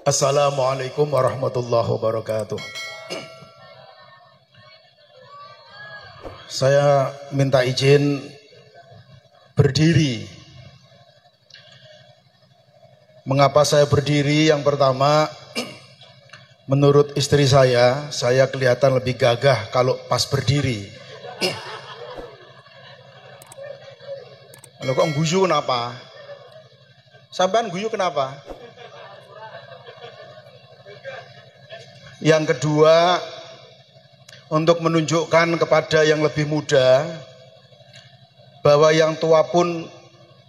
Assalamualaikum warahmatullahi wabarakatuh. Saya minta izin berdiri. Mengapa saya berdiri? Yang pertama, menurut istri saya kelihatan lebih gagah kalau pas berdiri. Kalau kok guyu kenapa? Sampean guyu kenapa? Yang kedua, untuk menunjukkan kepada yang lebih muda bahwa yang tua pun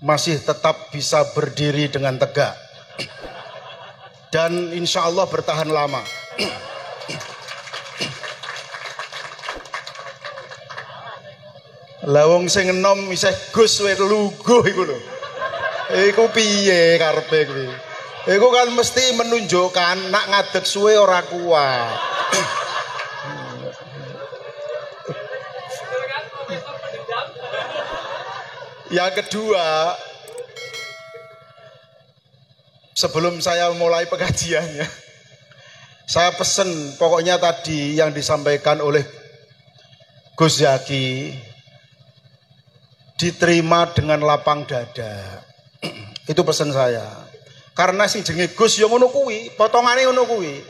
masih tetap bisa berdiri dengan tegak dan insya Allah bertahan lama. Lawong sing enom isih Gus wae luguh iku lho. Iku piye karepe kuwi? Iku kan mesti menunjukkan nak ngadeg suwe ora kuat. Yang kedua, sebelum saya mulai pengajiannya, saya pesen pokoknya tadi yang disampaikan oleh Gus Zaki diterima dengan lapang dada. Itu pesan saya. Karena sing jenenge Gus yang ngono kuwi, potongane ngono kuwi.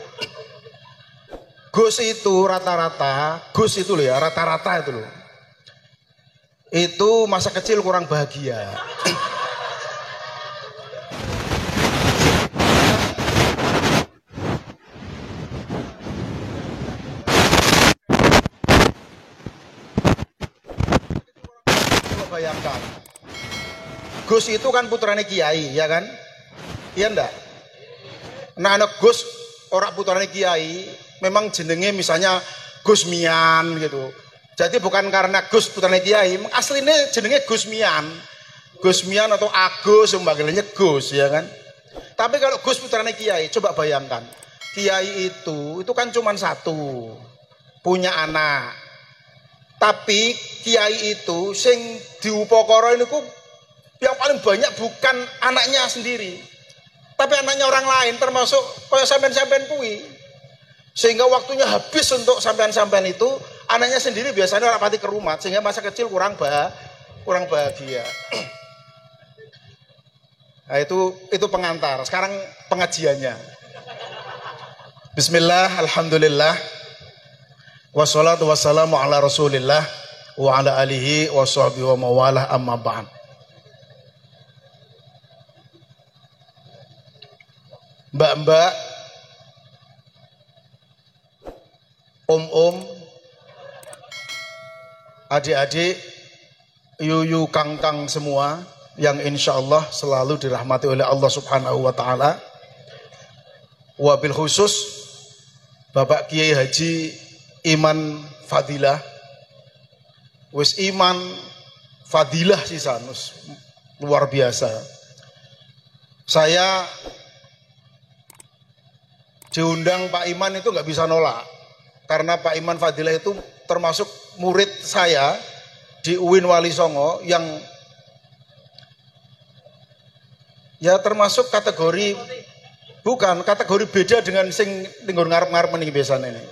Gus itu rata-rata, Gus itu loh ya, rata-rata itu loh. Itu masa kecil kurang bahagia. Bayangkan. Gus itu kan putrane kiai, ya kan? Iya ndak? Nah anak Gus orang putrane kiai memang jenenge misalnya Gus Mian gitu. Jadi bukan karena Gus putrane kiai, aslinya jenenge Gus Mian. Gus Mian atau Agus panggilannya Gus, ya kan? Tapi kalau Gus putrane kiai, coba bayangkan. Kiai itu kan cuma satu, punya anak. Tapi kiai itu sing diupakara niku yang paling banyak bukan anaknya sendiri, tapi anaknya orang lain, termasuk kayak sampean-sampean kuwi. Sehingga waktunya habis untuk sampean-sampean itu, anaknya sendiri biasanya rapati ke rumah, sehingga masa kecil kurang bahagia. Nah, itu pengantar. Sekarang pengajiannya. Bismillah, alhamdulillah. Wassalatu wassalamu ala Rasulillah wa ala alihi wa sahbihi wa mawalah amma ba'd. Mbak-mbak, om-om, adik-adik, yuyu kang-kang semua yang insya Allah selalu dirahmati oleh Allah Subhanahu wa Ta'ala. Wabil khusus Bapak Kiai Haji Iman Fadilah, wis iman fadilah sisan, luar biasa. Saya diundang Pak Iman itu nggak bisa nolak, karena Pak Iman Fadilah itu termasuk murid saya di UIN Wali Songo yang ya termasuk kategori beda dengan sing tinggal ngarep-ngarep meniki biasanya ini.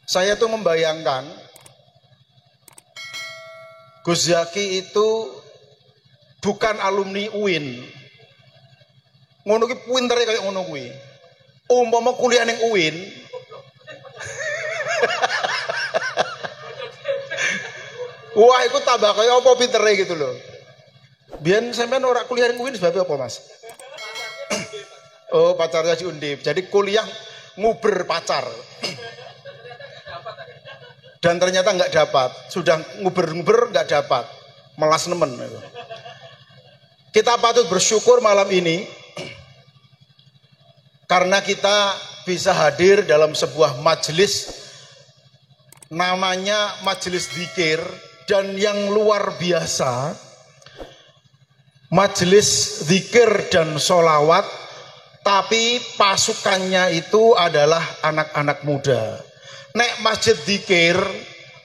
Saya tuh membayangkan Gus Zaki itu bukan alumni UIN. Ngono ki pintere kayak ngono kuwi. Umpama kuliah ning UIN. Wah, iku tambah kaya apa pintere gitu loh. Biyen sampean ora kuliah ning UIN sebab apa, Mas? Oh, pacarnya si Undip. Jadi kuliah nguber pacar. Dan ternyata nggak dapat. Sudah nguber-nguber nggak dapat. Melas nemen itu. Kita patut bersyukur malam ini karena kita bisa hadir dalam sebuah majelis, namanya majelis dzikir, dan yang luar biasa, majelis dzikir dan sholawat, tapi pasukannya itu adalah anak-anak muda. Nek masjid dzikir,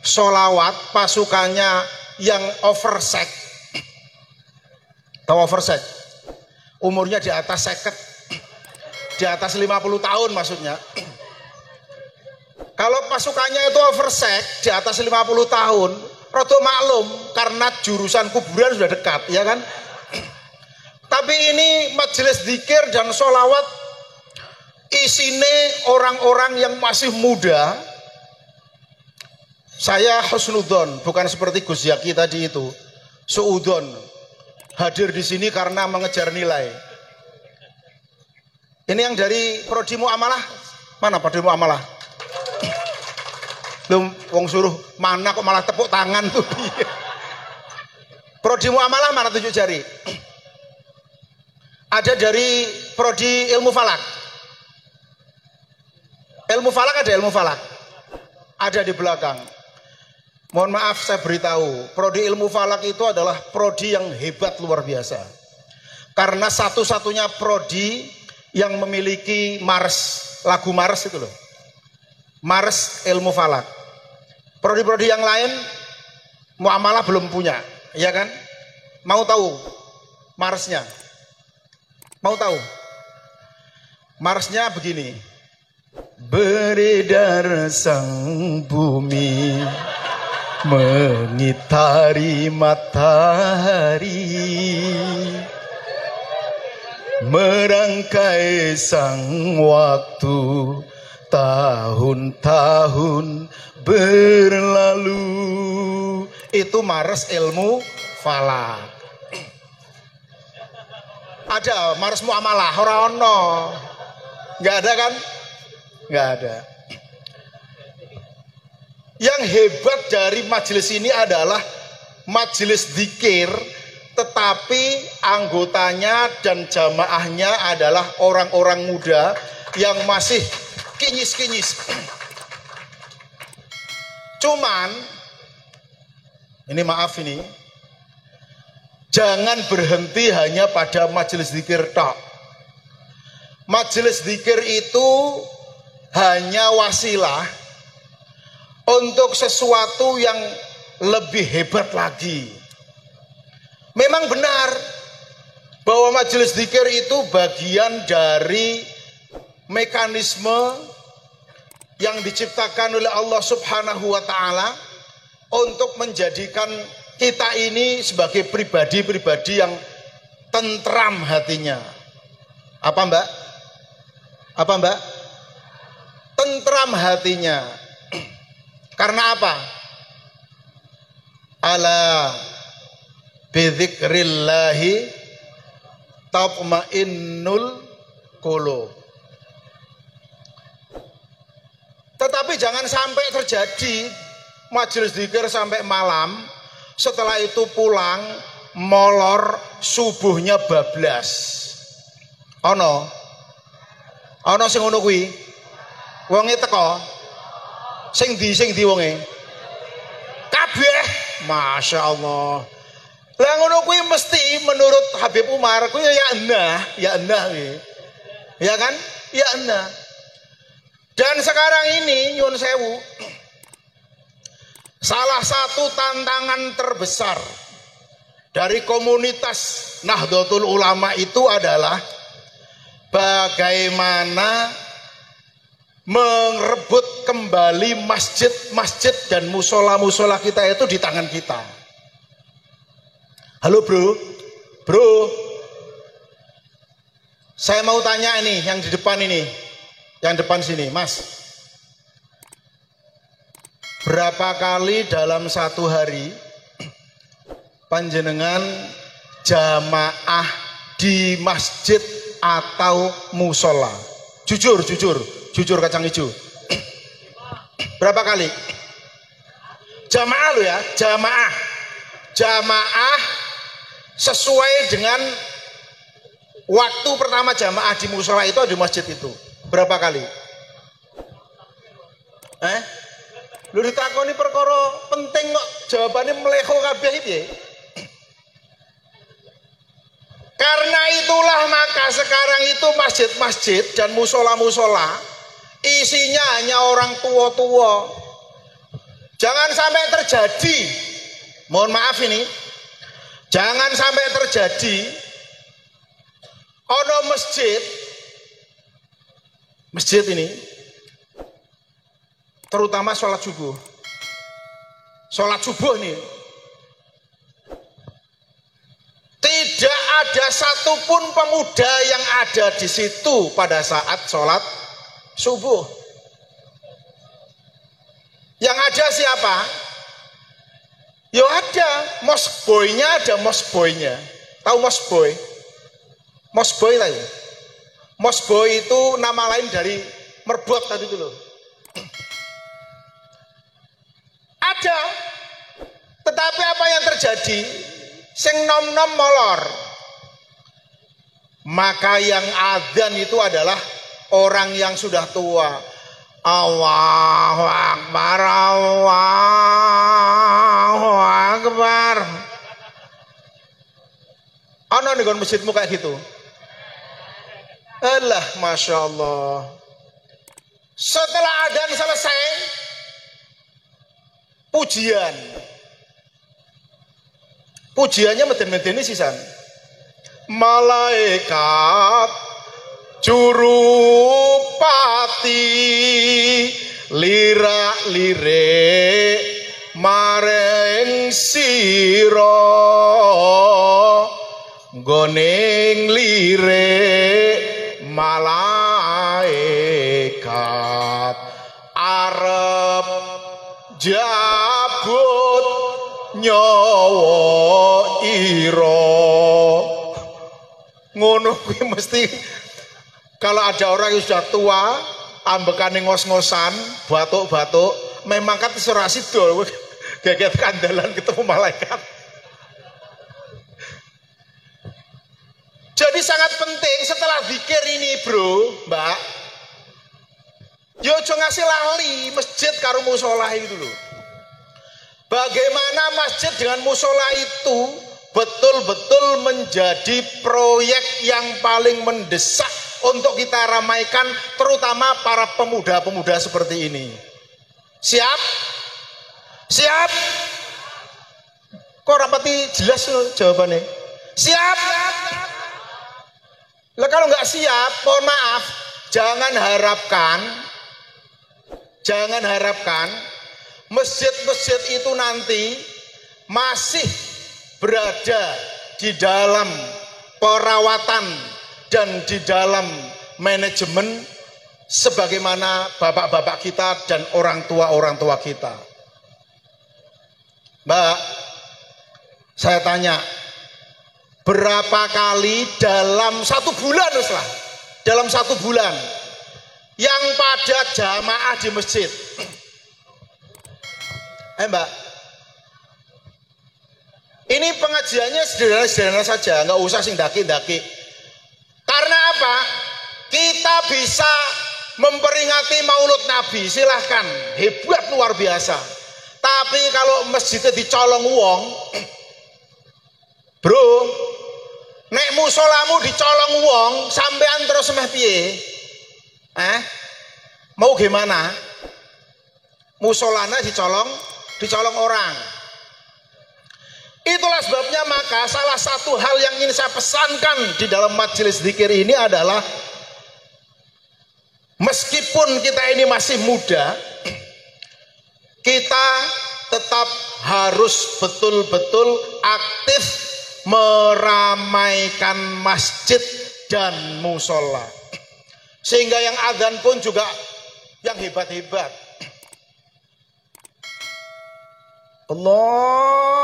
sholawat, pasukannya yang oversek. Tahu oversek? umurnya di atas 50, di atas 50 tahun maksudnya. Kalau pasukannya itu oversex di atas 50 tahun, rada maklum karena jurusan kuburan sudah dekat, ya kan? Tapi ini majelis zikir dan sholawat isine orang-orang yang masih muda. Saya husnudon, bukan seperti Gus Yaki tadi itu. Suudon, hadir di sini karena mengejar nilai. Ini yang dari Prodi Muamalah. Mana Prodi Muamalah? Belum wong suruh mana kok malah tepuk tangan tuh. Prodi Muamalah mana tunjuk jari? Ada dari Prodi Ilmu Falak. Ilmu Falak ada Ilmu Falak. Ada di belakang. Mohon maaf saya beritahu, Prodi Ilmu Falak itu adalah prodi yang hebat luar biasa. Karena satu-satunya prodi yang memiliki Mars, lagu Mars itu loh. Mars Ilmu Falak. Prodi-prodi yang lain Muamalah belum punya, ya kan? Mau tahu Marsnya? Mau tahu? Marsnya begini. Beredar sang bumi mengitari matahari, merangkai sang waktu, tahun-tahun berlalu. Itu Mars Ilmu Falak. Ada Mars Muamalah, ora ono. Enggak ada kan? Enggak ada. Yang hebat dari majelis ini adalah majelis zikir, tetapi anggotanya dan jamaahnya adalah orang-orang muda yang masih kinyis-kinyis. Cuman, ini maaf ini, jangan berhenti hanya pada majelis zikir tok. Majelis zikir itu hanya wasilah untuk sesuatu yang lebih hebat lagi. Memang benar bahwa majelis zikir itu bagian dari mekanisme yang diciptakan oleh Allah Subhanahu wa taala untuk menjadikan kita ini sebagai pribadi-pribadi yang tentram hatinya. Apa Mbak? Apa Mbak? Tentram hatinya. Karena apa? Ala bidzikrillahi tatma'innul qulub. Tetapi jangan sampai terjadi majelis zikir sampai malam, setelah itu pulang molor, subuhnya bablas. Ono sing ngono kuwi. Wonge teko. Sing di wonge. Kabeh, Masya Allah. Lah ngono kuwi mesti menurut Habib Umar kuwi ya endah kuwi. Ya kan? Ya endah. Dan sekarang ini nyun sewu, salah satu tantangan terbesar dari komunitas Nahdlatul Ulama itu adalah bagaimana merebut kembali masjid-masjid dan musola-musola kita itu di tangan kita. Halo bro, saya mau tanya ini yang di depan ini, yang depan sini, Mas. Berapa kali dalam satu hari panjenengan jamaah di masjid atau musola? Jujur kacang hijau. Berapa kali? Jamaah lo ya, jamaah sesuai dengan waktu pertama jamaah di musola itu di masjid itu. Berapa kali? Lu ditakoni perkara penting kok jawabannya meleho kabeh piye? Karena itulah maka sekarang itu masjid-masjid dan musola-musola isinya hanya orang tua-tua. Jangan sampai terjadi, mohon maaf ini, jangan sampai terjadi ono masjid ini terutama sholat subuh nih tidak ada satupun pemuda yang ada di situ pada saat sholat subuh. Yang ada siapa? Yo ada mosboynya, ada mosboynya. Tahu mosboy? Mosboy lah ya. Mosboy itu nama lain dari merbot tadi itu loh. Ada. Tetapi apa yang terjadi? Sing nom-nom molor. Maka yang adzan itu adalah orang yang sudah tua. Allahu Akbar, Allahu Akbar. Ana ning masjidmu kayak gitu. Alah, Masya Allah. Setelah adzan selesai, pujiannya meden-medeni sisan. Malaikat Jurupati lirak-lirik mareng sira goning lirik malaikat arep jabut nyawa ira. Ngono kuwi mesti kalau ada orang yang sudah tua, ambekane ngos-ngosan, batuk-batuk, memang kan ora sidol, geget kandalan ketemu malaikat. Jadi sangat penting setelah zikir ini, Bro, Mbak. Yo aja ngasih lali masjid karo mushola itu loh. Bagaimana masjid dengan mushola itu betul-betul menjadi proyek yang paling mendesak untuk kita ramaikan, terutama para pemuda-pemuda seperti ini. Siap? Siap? Kok rapati jelas jawabannya? Siap? Lah kalau nggak siap, mohon maaf, jangan harapkan masjid-masjid itu nanti masih berada di dalam perawatan dan di dalam manajemen sebagaimana bapak-bapak kita dan orang tua kita. Mbak, saya tanya, berapa kali dalam satu bulan yang pada jamaah di masjid? Mbak, ini pengajiannya sederhana-sederhana saja, nggak usah sing daki-daki. Karena apa? Kita bisa memperingati Maulud Nabi, silahkan, hebat luar biasa. Tapi kalau masjidnya dicolong wong, bro, nek musolamu dicolong wong, sampean terus meh piye? Mau gimana? Musolana dicolong orang. Itulah sebabnya maka salah satu hal yang ingin saya pesankan di dalam majelis zikir ini adalah meskipun kita ini masih muda, kita tetap harus betul-betul aktif meramaikan masjid dan musola. Sehingga yang adzan pun juga yang hebat-hebat. Allahu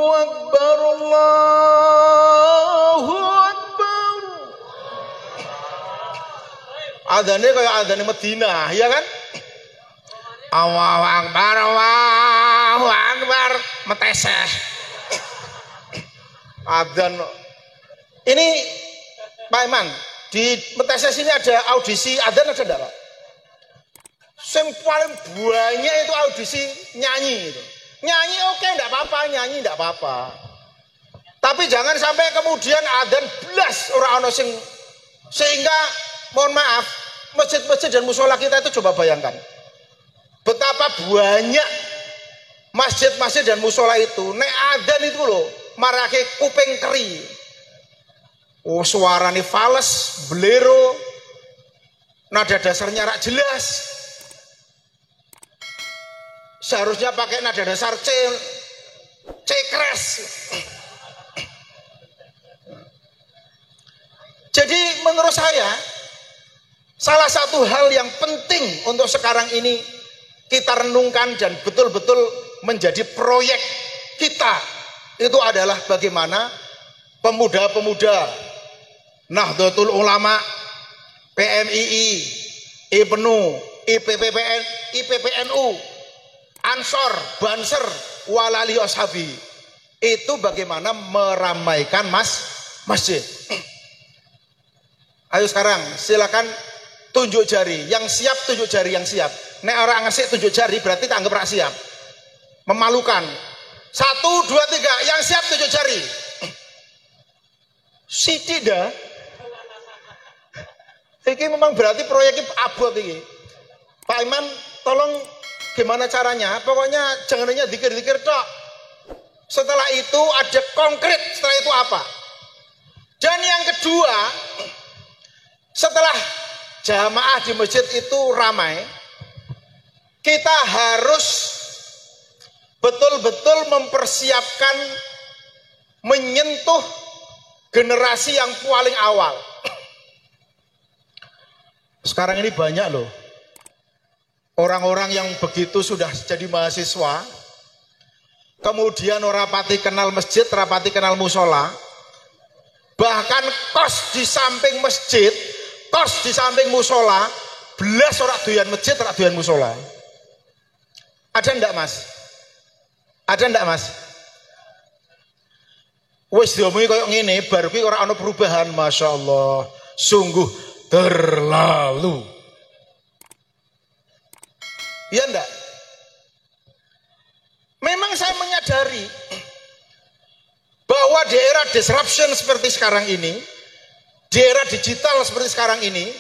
Akbar, Allahu Akbar. Adzannya kayak adzan Madinah, ya kan? Allahu Akbar, Allahu Akbar, meteseh. Adzan. Ini Pak Iman, di meteseh sini ada audisi adzan ada enggak, Pak? Yang paling banyak itu audisi nyanyi itu. Nyanyi oke, enggak apa-apa, nyanyi enggak apa-apa. Tapi jangan sampai kemudian adzan blas orang ono sing, sehingga mohon maaf, masjid-masjid dan musola kita itu coba bayangkan. Betapa banyak masjid-masjid dan musola itu nek adzan itu loh marake kuping keri. Oh, suaranya fals, bolero, nada dasarnya rak jelas. Seharusnya pakai nada dasar C kres. Jadi menurut saya salah satu hal yang penting untuk sekarang ini kita renungkan dan betul-betul menjadi proyek kita itu adalah bagaimana pemuda-pemuda Nahdlatul Ulama, PMII, IPNU, IPPNU, Ansor, Banser, Walali Ashabi itu bagaimana meramaikan masjid. Ayo sekarang silakan tunjuk jari, yang siap tunjuk jari, yang siap. Nek orang ngasih tunjuk jari berarti tak anggap rak siap. Memalukan. 1, 2, 3, yang siap tunjuk jari. Sithik dah. Iki memang berarti proyeknya abot iki. Pak Iman, tolong gimana caranya? Pokoknya jangan hanya dikir-dikir tok. Setelah itu ada konkret, setelah itu apa? Dan yang kedua, setelah jamaah di masjid itu ramai, kita harus betul-betul mempersiapkan menyentuh generasi yang paling awal. Sekarang ini banyak loh orang-orang yang begitu sudah jadi mahasiswa, kemudian orang rapati kenal masjid, rapati kenal musola, bahkan kos di samping masjid, kos di samping musola, belas orang doyan masjid, orang doyan musola. Ada ndak mas? Ada ndak mas? Wes diomongi koyo ngene, baru ki ora ana perubahan, masya Allah, sungguh terlalu. Iya ndak? Memang saya menyadari bahwa di era disruption seperti sekarang ini, di era digital seperti sekarang ini,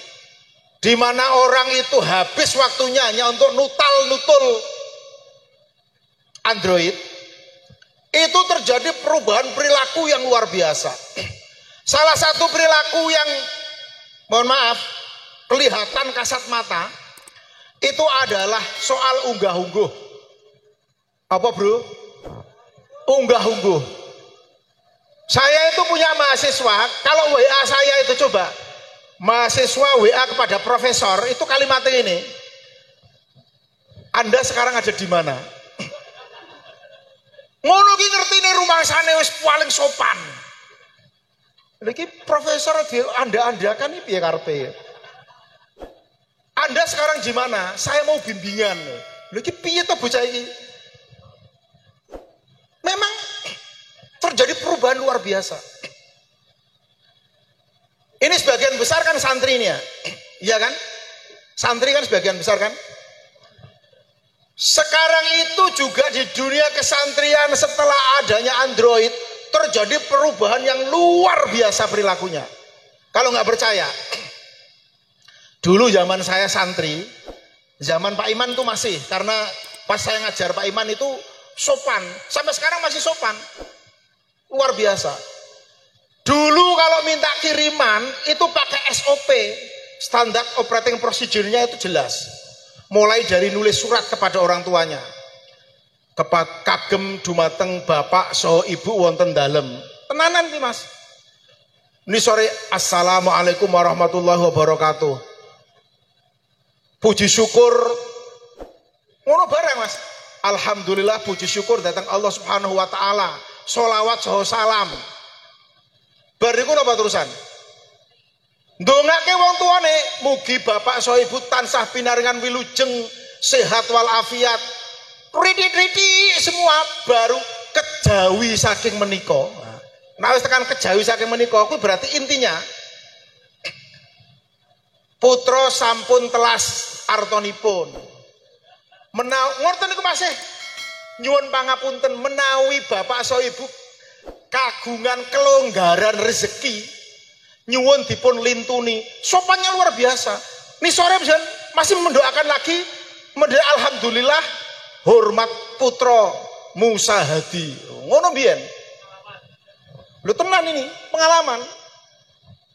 di mana orang itu habis waktunya hanya untuk nutul Android, itu terjadi perubahan perilaku yang luar biasa. Salah satu perilaku yang, mohon maaf, kelihatan kasat mata, itu adalah soal unggah-ungguh. Apa bro? Unggah-ungguh. Saya itu punya mahasiswa, kalau WA saya itu coba, mahasiswa WA kepada profesor, itu kalimatnya ini, Anda sekarang ada di mana? Ngono ki ngertine rumah sana wis paling sopan. Lagi profesor di Anda kan ini piye karepe? Anda sekarang di mana? Saya mau bimbingan. Lagi piye to bocah iki? Memang terjadi perubahan luar biasa. Ini sebagian besar kan santri ini ya, iya kan? Santri kan sebagian besar kan? Sekarang itu juga di dunia kesantrian setelah adanya Android terjadi perubahan yang luar biasa perilakunya. Kalau nggak percaya, dulu zaman saya santri, zaman Pak Iman itu masih, karena pas saya ngajar Pak Iman itu sopan, sampai sekarang masih sopan, luar biasa. Dulu kalau minta kiriman itu pakai SOP, standar operating procedure-nya itu jelas. Mulai dari nulis surat kepada orang tuanya, kagem dumateng bapak so ibu wonten dalem, tenanan nih mas. Ini sore assalamualaikum warahmatullahi wabarakatuh. Puji syukur, ngono bareng mas. Alhamdulillah puji syukur datang Allah Subhanahu Wa Taala. Sholawat soho salam. Bariku napa terusan? Ndongake wong tuane, mugi bapak so ibu tansah pinaringan wilujeng, sehat walafiat, ridi semua, baru kejawi saking menika. Nah wis tekan kejawi saking menika, kuwi berarti intinya putra sampun telas artonipun. Ngoten niku masih nyuwun pangapunten menawi bapak so ibu kagungan kelonggaran rezeki, nyuwun dipun lintuni, sopannya luar biasa. Nih sore masih mendoakan lagi, alhamdulillah hormat putra Musa Hadi. Ngono biyen. Lho tenan ini pengalaman.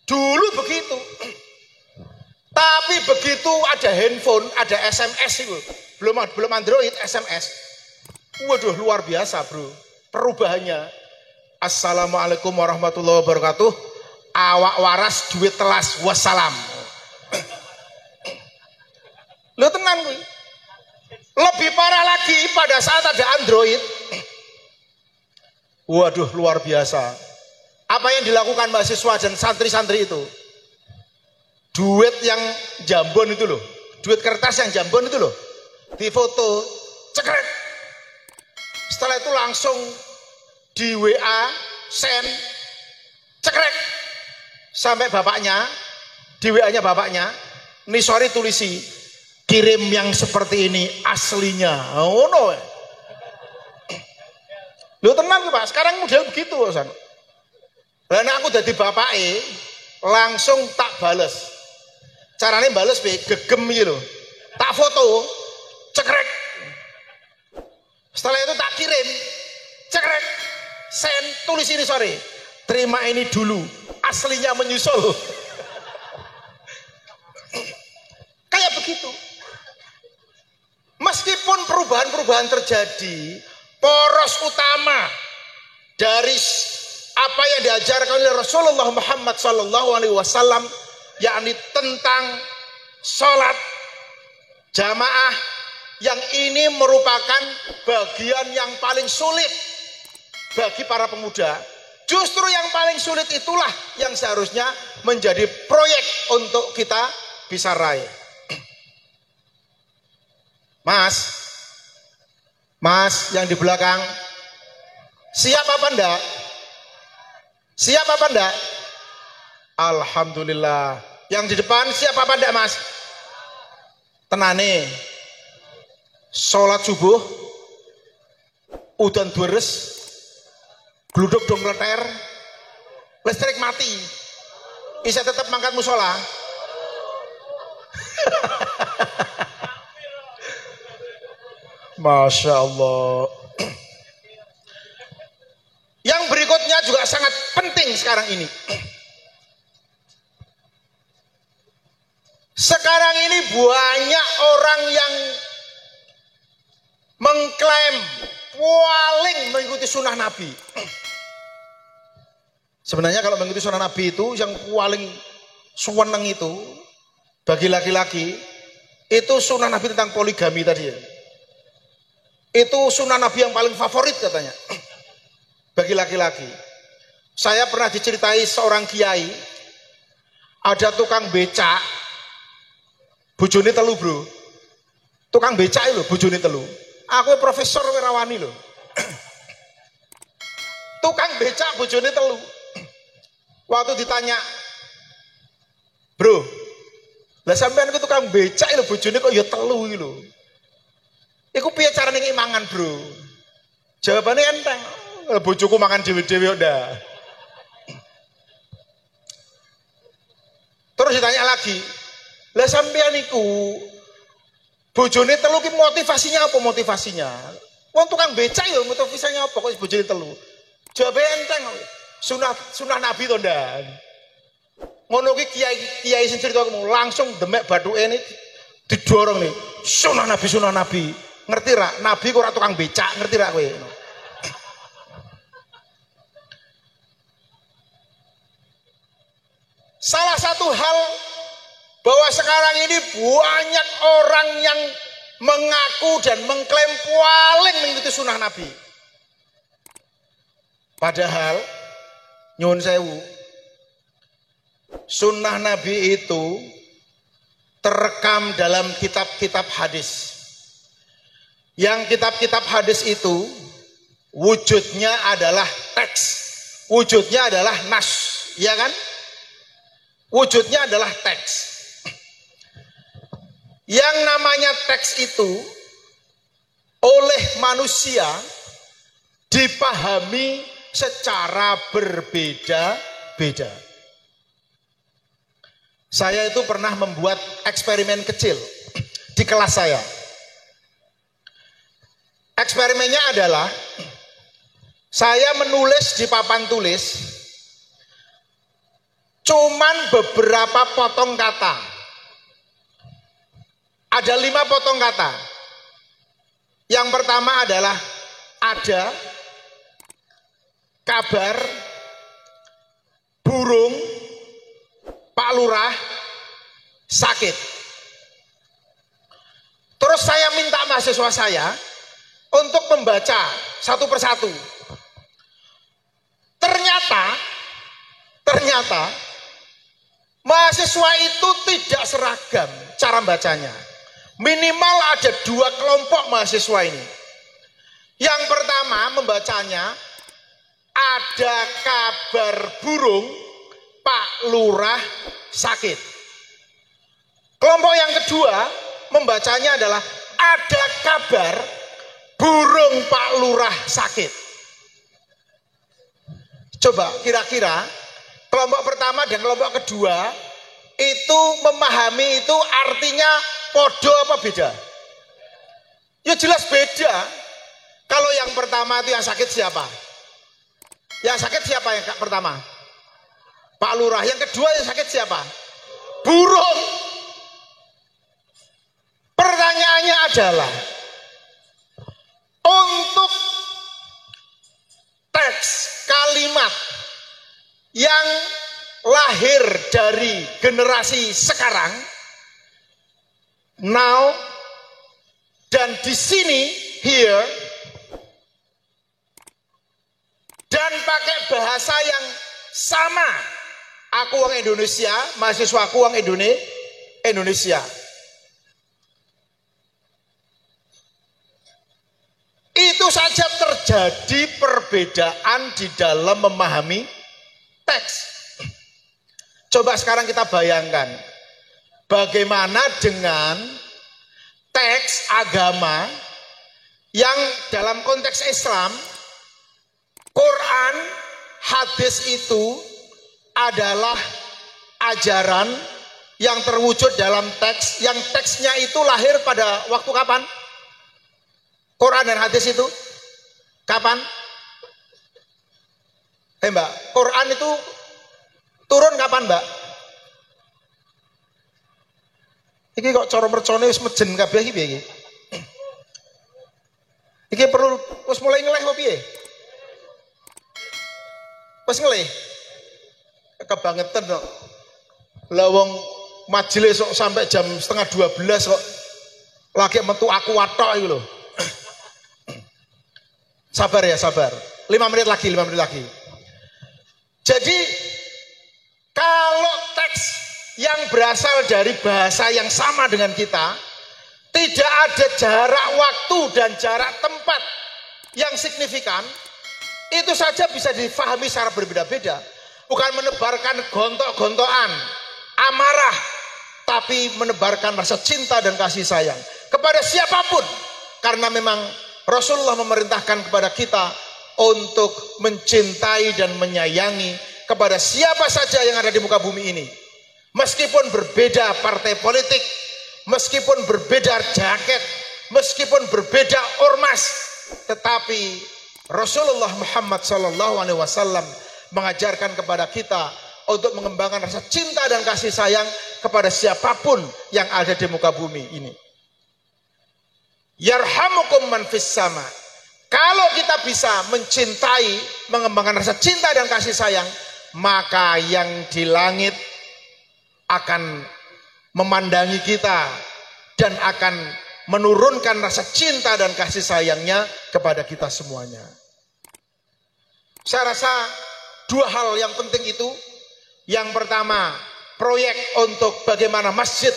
Dulu begitu. Tapi begitu ada handphone, ada SMS itu, belum Android, SMS. Waduh, luar biasa, bro. Perubahannya. Assalamualaikum warahmatullahi wabarakatuh. Awak waras duit telas, wassalam. Lo tenang gue. Lebih parah lagi pada saat ada Android. Waduh, luar biasa. Apa yang dilakukan mahasiswa dan santri-santri itu? Duit yang jambon itu loh, duit kertas yang jambon itu loh, difoto, cekrek. Setelah itu langsung di WA, send, cekrek. Sampai bapaknya, di WA-nya bapaknya, nih sorry tulisi, kirim yang seperti ini aslinya. Oh no. Lu tenang Pak, sekarang model begitu San. Dan aku jadi bapake, langsung tak bales. Caranya bales be gegem gitu, tak foto, cekrek. Setelah itu tak kirim, cekrek, send, tulis ini sorry, terima ini dulu, aslinya menyusul. Kayak begitu. Meskipun perubahan-perubahan terjadi, poros utama dari apa yang diajarkan oleh Rasulullah Muhammad SAW, yakni tentang sholat jamaah, yang ini merupakan bagian yang paling sulit bagi para pemuda. Justru yang paling sulit itulah yang seharusnya menjadi proyek untuk kita bisa raih. Mas yang di belakang, siap apa enggak? Siap apa enggak? Alhamdulillah. Yang di depan siap apa enggak Mas? Tenane. Sholat subuh, udan deres, gluduk dong leter, listrik mati, bisa tetap mangkat musola. Masya Allah. Yang berikutnya juga sangat penting sekarang ini. Sekarang ini banyak orang yang mengklaim paling mengikuti sunnah Nabi. Sebenarnya kalau mengikuti sunnah Nabi itu yang paling suweneng itu bagi laki-laki itu sunnah Nabi tentang poligami tadi ya. Itu sunnah Nabi yang paling favorit katanya bagi laki-laki. Saya pernah diceritai seorang kiai, ada tukang becak, bojone telu bro, tukang becak itu bojone telu. Aku profesor Wirawani loh. Tukang becak bojone telu. Waktu ditanya, bro, lah sampean itu tukang becak lho bojone kok ya telu iki lho. Iku piye carane mangan, bro? Jawabannya enteng. Bojoku mangan dhewe-dhewe ndak. Terus ditanya lagi, lah sampean iku bojone telu ki motivasinya apa motivasinya? Wong tukang becak ya motivasinya apa kok bojone telu? Jawabannya enteng. Sunah Nabi to ndak. Ngono ki kiai sing cerita langsung demek bathuke ini didorong nih. Sunah Nabi. Ngerti ra? Nabi kok ora tukang becak, ngerti ra kowe? Salah satu hal bahwa sekarang ini banyak orang yang mengaku dan mengklaim paling mengikuti sunnah Nabi. Padahal nyuwun sewu, sunnah Nabi itu terekam dalam kitab-kitab hadis. Yang kitab-kitab hadis itu wujudnya adalah teks, wujudnya adalah nas, ya kan? Wujudnya adalah teks. Yang namanya teks itu oleh manusia dipahami secara berbeda-beda. Saya itu pernah membuat eksperimen kecil di kelas saya. Eksperimennya adalah saya menulis di papan tulis cuman beberapa potong kata. Ada 5 potong kata. Yang pertama adalah ada kabar burung Pak Lurah sakit. Terus saya minta mahasiswa saya untuk membaca satu persatu. Ternyata mahasiswa itu tidak seragam cara bacanya. Minimal ada 2 kelompok mahasiswa ini. Yang pertama membacanya ada kabar burung Pak Lurah sakit. Kelompok yang kedua membacanya adalah ada kabar burung Pak Lurah sakit. Coba kira-kira kelompok pertama dan kelompok kedua itu memahami itu artinya podo apa beda? Ya jelas beda. Kalau yang pertama itu yang sakit siapa? Yang sakit siapa yang pertama? Pak Lurah. Yang kedua yang sakit siapa? Burung. Pertanyaannya adalah untuk teks kalimat yang lahir dari generasi sekarang, now, dan di sini, here, dan pakai bahasa yang sama. Aku orang Indonesia, mahasiswa aku orang Indonesia. Itu saja terjadi perbedaan di dalam memahami teks. Coba sekarang kita bayangkan bagaimana dengan teks agama yang dalam konteks Islam, Quran, hadis itu adalah ajaran yang terwujud dalam teks, yang teksnya itu lahir pada waktu kapan? Quran dan hadis itu kapan? Mbak, Quran itu turun kapan, Mbak? Iki kok cara mercone wis mejen kabeh iki piye iki? Iki perlu wis mulai ngeleh apa piye? Wis ngeleh. Kebangetan kok. Lah wong majelis kok sampai jam 11:30 kok lagi metu aku watok iki lho. Sabar ya, sabar. 5 menit lagi. Jadi kalau teks yang berasal dari bahasa yang sama dengan kita, tidak ada jarak waktu dan jarak tempat yang signifikan, itu saja bisa difahami secara berbeda-beda. Bukan menebarkan gontok-gontokan, amarah, tapi menebarkan rasa cinta dan kasih sayang kepada siapapun. Karena memang Rasulullah memerintahkan kepada kita untuk mencintai dan menyayangi kepada siapa saja yang ada di muka bumi ini. Meskipun berbeda partai politik, meskipun berbeda jaket, meskipun berbeda ormas, tetapi Rasulullah Muhammad SAW mengajarkan kepada kita untuk mengembangkan rasa cinta dan kasih sayang kepada siapapun yang ada di muka bumi ini. Yarhamukum man fis sama. Kalau kita bisa mencintai, mengembangkan rasa cinta dan kasih sayang, maka yang di langit akan memandangi kita dan akan menurunkan rasa cinta dan kasih sayangnya kepada kita semuanya. Saya rasa 2 hal yang penting itu. Yang pertama, proyek untuk bagaimana masjid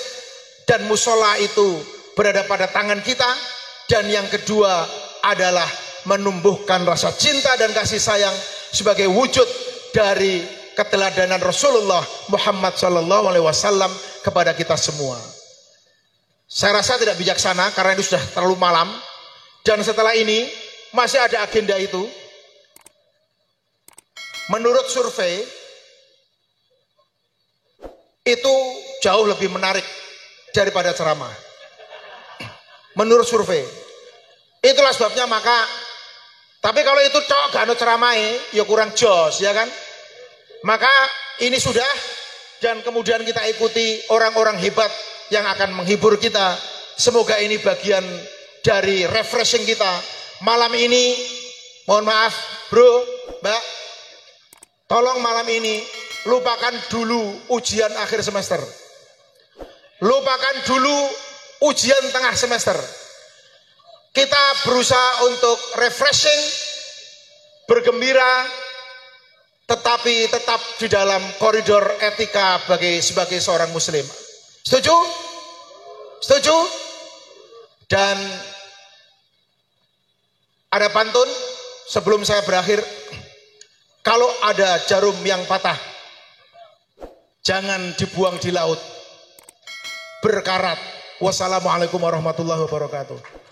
dan musola itu berada pada tangan kita, dan yang kedua adalah menumbuhkan rasa cinta dan kasih sayang sebagai wujud dari keteladanan Rasulullah Muhammad SAW kepada kita semua. Saya rasa tidak bijaksana karena itu sudah terlalu malam, dan setelah ini masih ada agenda itu. Menurut survei itu jauh lebih menarik daripada ceramah. Menurut survei. Itulah sebabnya maka, tapi kalau itu cok gak ada ceramah ya kurang jos, ya kan? Maka ini sudah dan kemudian kita ikuti orang-orang hebat yang akan menghibur kita. Semoga ini bagian dari refreshing kita. Malam ini, mohon maaf bro, mbak, tolong malam ini lupakan dulu ujian akhir semester. Lupakan dulu ujian tengah semester. Kita berusaha untuk refreshing, bergembira, tetapi tetap di dalam koridor etika sebagai seorang muslim. Setuju? Setuju? Dan ada pantun sebelum saya berakhir. Kalau ada jarum yang patah, jangan dibuang di laut. Berkarat. Wassalamualaikum warahmatullahi wabarakatuh.